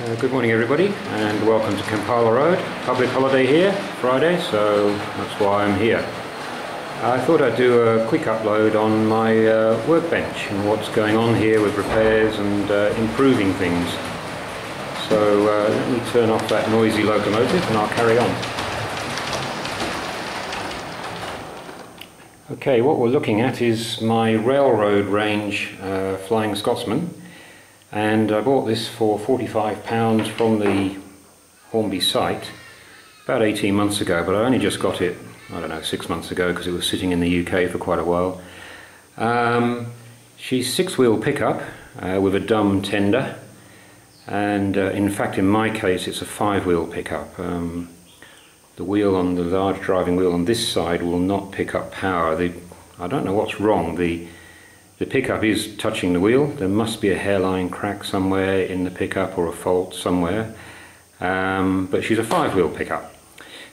Good morning everybody, and welcome to Kampala Road. Public holiday here, Friday, so that's why I'm here. I thought I'd do a quick upload on my workbench and what's going on here with repairs and improving things. So let me turn off that noisy locomotive and I'll carry on. Okay, what we're looking at is my railroad range Flying Scotsman. And I bought this for £45 from the Hornby site about 18 months ago, but I only just got it, I don't know, 6 months ago because it was sitting in the UK for quite a while. She's 6-wheel pickup with a dumb tender, and in fact in my case it's a 5-wheel pickup. The wheel on the large driving wheel on this side will not pick up power. I don't know what's wrong. The pickup is touching the wheel. There must be a hairline crack somewhere in the pickup or a fault somewhere, but she's a 5-wheel pickup.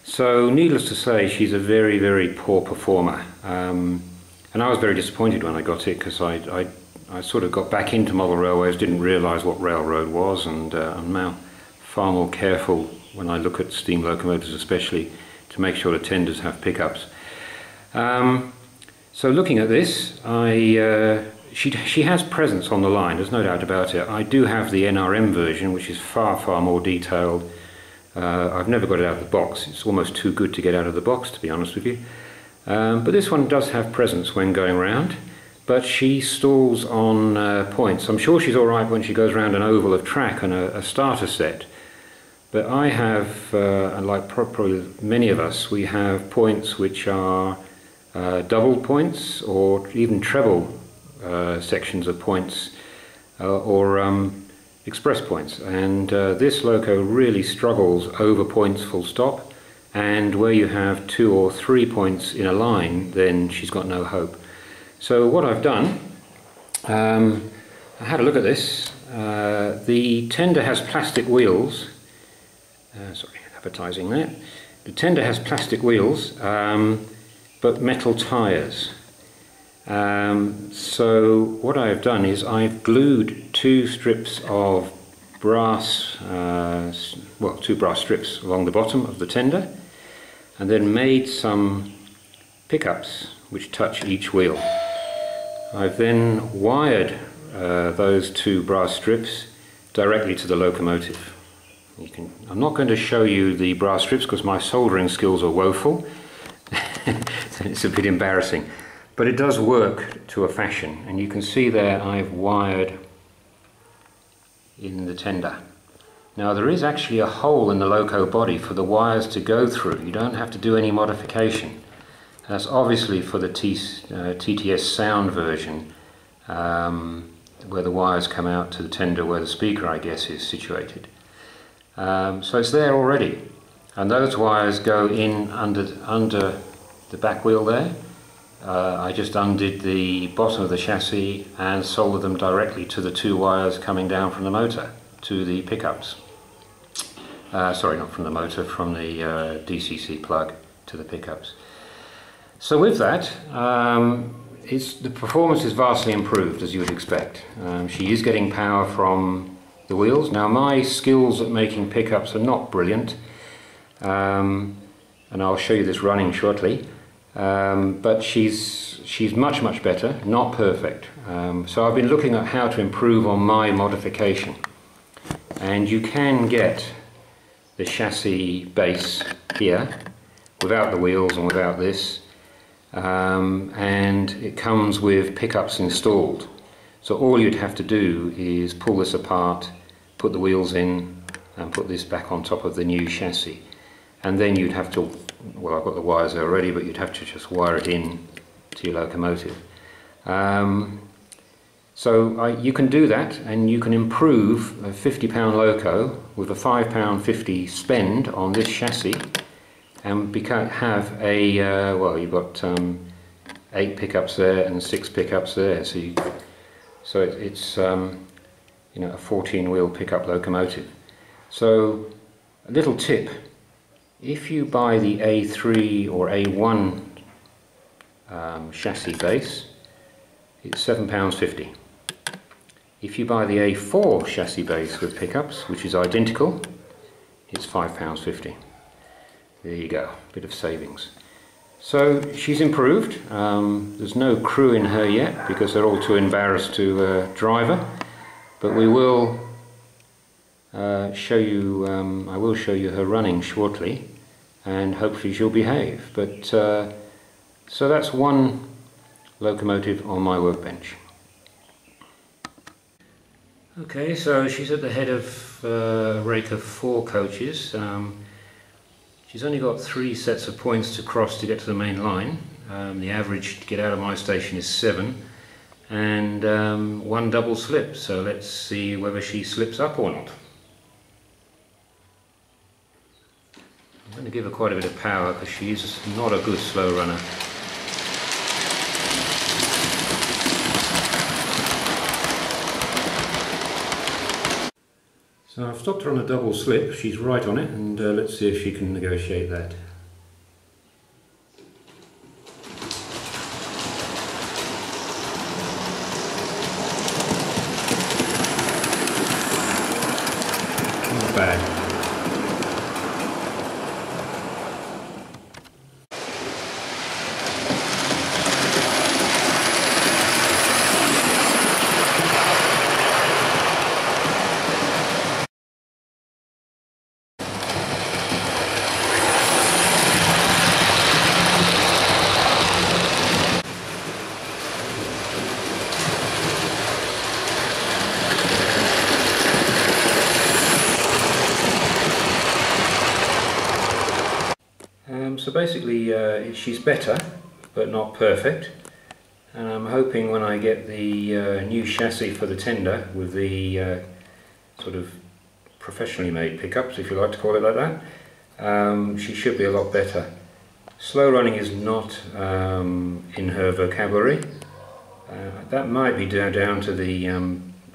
So needless to say, she's a very, very poor performer, and I was very disappointed when I got it because I sort of got back into model railways, didn't realise what railroad was, and I'm now far more careful when I look at steam locomotives especially to make sure the tenders have pickups. So looking at this, she has presence on the line, there's no doubt about it. I do have the NRM version, which is far, far more detailed. I've never got it out of the box. It's almost too good to get out of the box, to be honest with you. But this one does have presence when going round, but she stalls on points. I'm sure she's alright when she goes around an oval of track and a starter set. But I have, like probably many of us, we have points which are double points or even treble sections of points or express points, and this loco really struggles over points full stop, and where you have 2 or 3 points in a line then she's got no hope. So what I've done, I had a look at this. The tender has plastic wheels, sorry, advertising there. The tender has plastic wheels but metal tyres. So what I've done is I've glued 2 strips of brass, 2 brass strips along the bottom of the tender, and then made some pickups which touch each wheel. I've then wired those 2 brass strips directly to the locomotive. I'm not going to show you the brass strips because my soldering skills are woeful. It's a bit embarrassing, but it does work to a fashion, and you can see there I've wired in the tender. Now there is actually a hole in the loco body for the wires to go through. You don't have to do any modification. That's obviously for the TTS sound version, where the wires come out to the tender where the speaker, I guess, is situated. So it's there already, and those wires go in under the back wheel there. I just undid the bottom of the chassis and soldered them directly to the 2 wires coming down from the motor to the pickups. Sorry, not from the motor, from the DCC plug to the pickups. So with that, the performance is vastly improved, as you would expect. She is getting power from the wheels. Now my skills at making pickups are not brilliant, and I'll show you this running shortly. But she's much better, not perfect. So I've been looking at how to improve on my modification, and you can get the chassis base here without the wheels and without this, and it comes with pickups installed. So all you'd have to do is pull this apart, put the wheels in and put this back on top of the new chassis, and then you'd have to, well, I've got the wires there already, but you'd have to just wire it in to your locomotive. So you can do that, and you can improve a £50 loco with a £5.50 spend on this chassis, and have a, well, you've got 8 pickups there and 6 pickups there, so it's you know, a 14-wheel pickup locomotive. So a little tip: if you buy the A3 or A1 chassis base, it's £7.50. If you buy the A4 chassis base with pickups, which is identical, it's £5.50. There you go, bit of savings. So she's improved. There's no crew in her yet because they're all too embarrassed to drive her, but we will show you. I will show you her running shortly, and hopefully she'll behave. But so that's one locomotive on my workbench. Okay, so she's at the head of a rake of 4 coaches. She's only got 3 sets of points to cross to get to the main line. The average to get out of my station is 7, and 1 double slip. So let's see whether she slips up or not. I'm going to give her quite a bit of power because she's not a good slow runner. So I've stopped her on a double slip, she's right on it, and let's see if she can negotiate that. Not bad. So basically she's better, but not perfect, and I'm hoping when I get the new chassis for the tender with the sort of professionally made pickups, if you like to call it like that, she should be a lot better. Slow running is not in her vocabulary. That might be down to the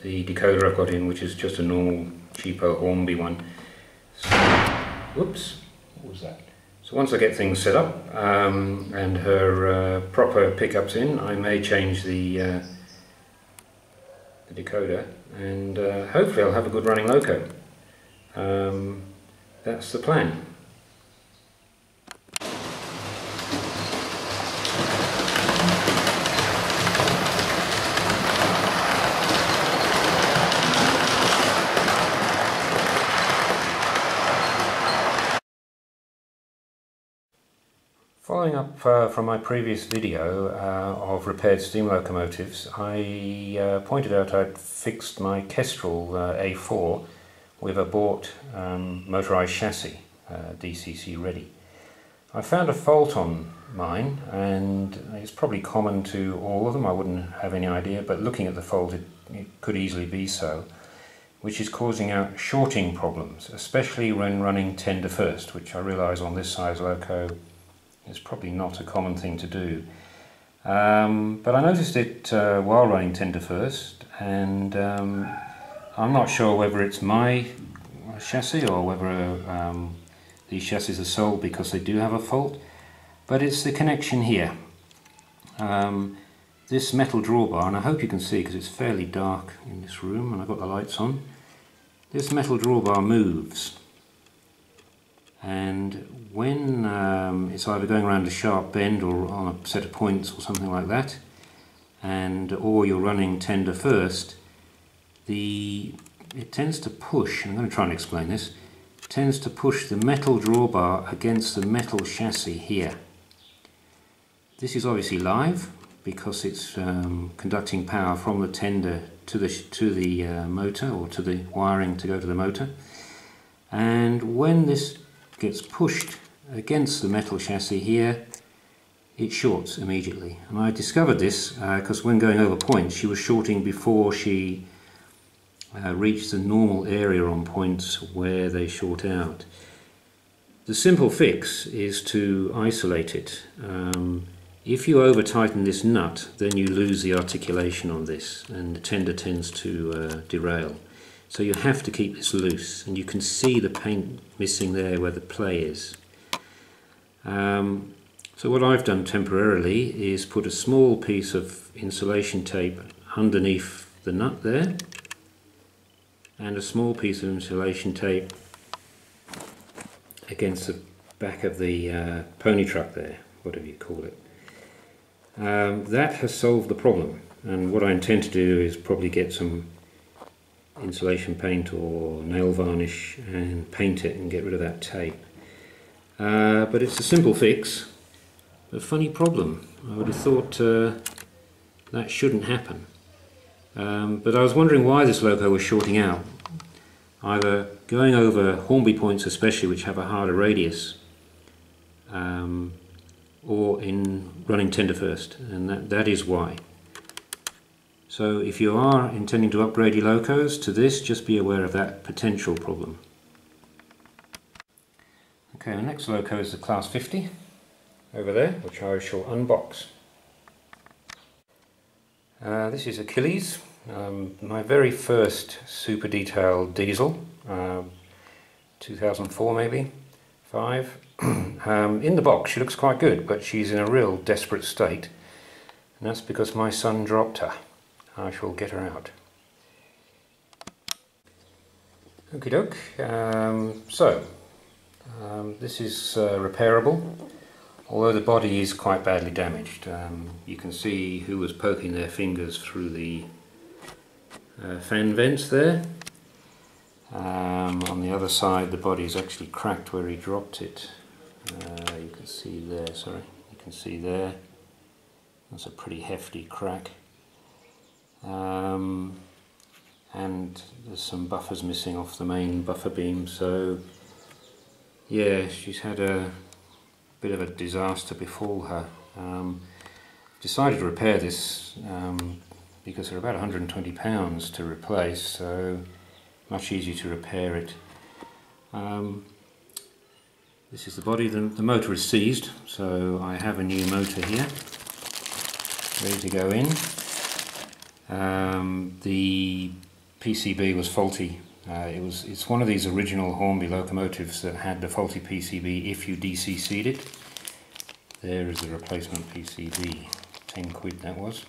decoder I've got in, which is just a normal cheapo Hornby one. So, whoops, what was that? So once I get things set up and her proper pickups in, I may change the decoder, and hopefully I'll have a good running loco. That's the plan. Following up from my previous video of repaired steam locomotives, I pointed out I'd fixed my Kestrel A4 with a bought motorised chassis, DCC ready. I found a fault on mine, and it's probably common to all of them. I wouldn't have any idea, but looking at the fault it could easily be so, which is causing out shorting problems, especially when running tender first, which I realise on this size loco it's probably not a common thing to do. But I noticed it while running tender first, and I'm not sure whether it's my chassis or whether these chassis are sold because they do have a fault, but it's the connection here. This metal drawbar, and I hope you can see because it's fairly dark in this room and I've got the lights on, this metal drawbar moves. And when it's either going around a sharp bend or on a set of points or something like that, or you're running tender first, it tends to push, I'm going to try and explain this, it tends to push the metal drawbar against the metal chassis here. This is obviously live because it's conducting power from the tender to the motor, or to the wiring to go to the motor, and when this gets pushed against the metal chassis here, it shorts immediately. And I discovered this because when going over points, she was shorting before she reached the normal area on points where they short out. The simple fix is to isolate it. If you over tighten this nut, then you lose the articulation on this and the tender tends to derail. So you have to keep this loose, and you can see the paint missing there where the play is. So what I've done temporarily is put a small piece of insulation tape underneath the nut there, and a small piece of insulation tape against the back of the pony truck there, whatever you call it. That has solved the problem, and what I intend to do is probably get some insulation paint or nail varnish and paint it and get rid of that tape. But it's a simple fix. A funny problem. I would have thought that shouldn't happen. But I was wondering why this loco was shorting out. Either going over Hornby points especially, which have a harder radius, or in running tender first, and that is why. So if you are intending to upgrade your locos to this, just be aware of that potential problem. Okay, the next loco is the Class 50 over there, which I shall unbox. This is Achilles, my very first super detailed diesel, 2004 maybe, 5. In the box she looks quite good, but she's in a real desperate state, and that's because my son dropped her. I shall get her out. Okie doke. This is repairable, although the body is quite badly damaged. You can see who was poking their fingers through the fan vents there. On the other side the body is actually cracked where he dropped it. You can see there, sorry, you can see there. That's a pretty hefty crack. And there's some buffers missing off the main buffer beam, so yeah, she's had a bit of a disaster befall her. Decided to repair this because they're about £120 to replace, so much easier to repair it. This is the body. The motor is seized, so I have a new motor here ready to go in. The PCB was faulty. It's one of these original Hornby locomotives that had the faulty PCB if you DCC'd it. There is the replacement PCB, 10 quid that was.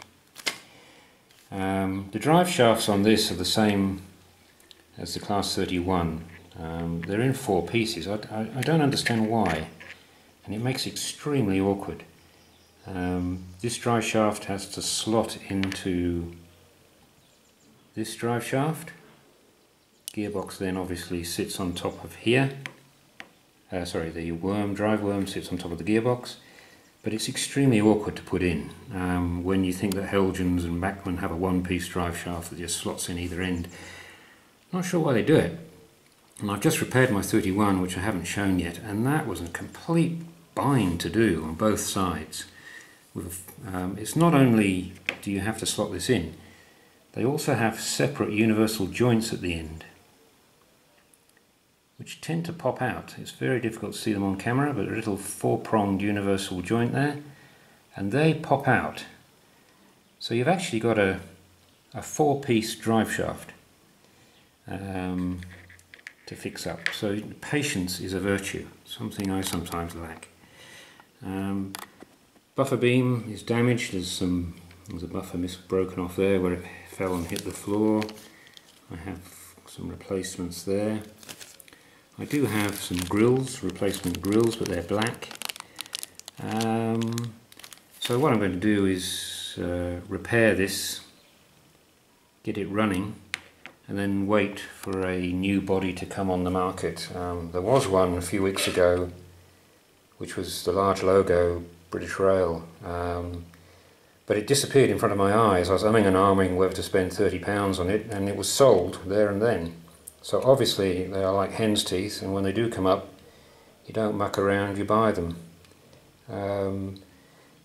The drive shafts on this are the same as the Class 31. They're in 4 pieces. I don't understand why, and it makes it extremely awkward. This drive shaft has to slot into this drive shaft. Gearbox then obviously sits on top of here. Sorry, the drive worm sits on top of the gearbox, but it's extremely awkward to put in when you think that Helgens and Bachmann have a one-piece drive shaft that just slots in either end. Not sure why they do it. And I've just repaired my 31, which I haven't shown yet, and that was a complete bind to do on both sides. It's not only do you have to slot this in, they also have separate universal joints at the end, which tend to pop out. It's very difficult to see them on camera, but a little 4-pronged universal joint there, and they pop out. So you've actually got a 4-piece drive shaft to fix up. So patience is a virtue, something I sometimes lack. Buffer beam is damaged. There's a buffer broken off there where it fell and hit the floor. I have some replacements there. I do have some grills, replacement grills, but they're black. So what I'm going to do is repair this, get it running, and then wait for a new body to come on the market. There was one a few weeks ago, which was the large logo British Rail, but it disappeared in front of my eyes. I was umming and ahhing whether to spend £30 on it, and it was sold there and then. So obviously they are like hen's teeth, and when they do come up, you don't muck around, you buy them.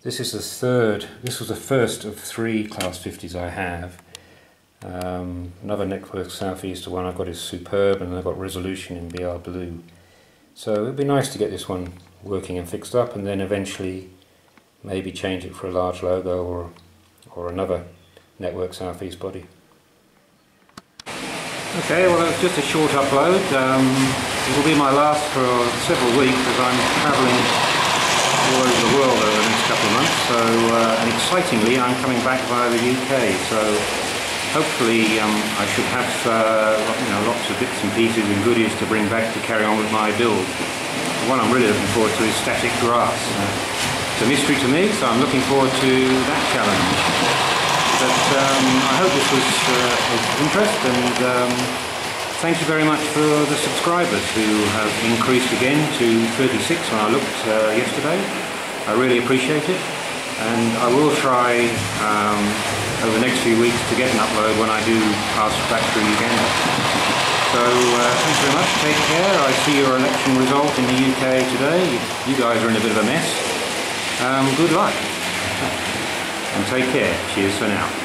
This was the first of 3 Class 50s I have. Another Network Southeaster one I've got is superb, and I've got resolution in BR blue. So it would be nice to get this one working and fixed up, and then eventually maybe change it for a large logo or another Network Southeast body. Okay, well, that was just a short upload. It will be my last for several weeks as I'm travelling all over the world over the next couple of months. So, and excitingly, I'm coming back via the UK. So hopefully I should have lots of bits and pieces and goodies to bring back to carry on with my build. The one I'm really looking forward to is static grass. It's a mystery to me, so I'm looking forward to that challenge. But I hope this was of interest, and thank you very much for the subscribers who have increased again to 36 when I looked yesterday. I really appreciate it, and I will try over the next few weeks to get an upload when I do pass back through Uganda. So thanks very much, take care. I see your election result in the UK today. You guys are in a bit of a mess. Good luck and take care. Cheers for now.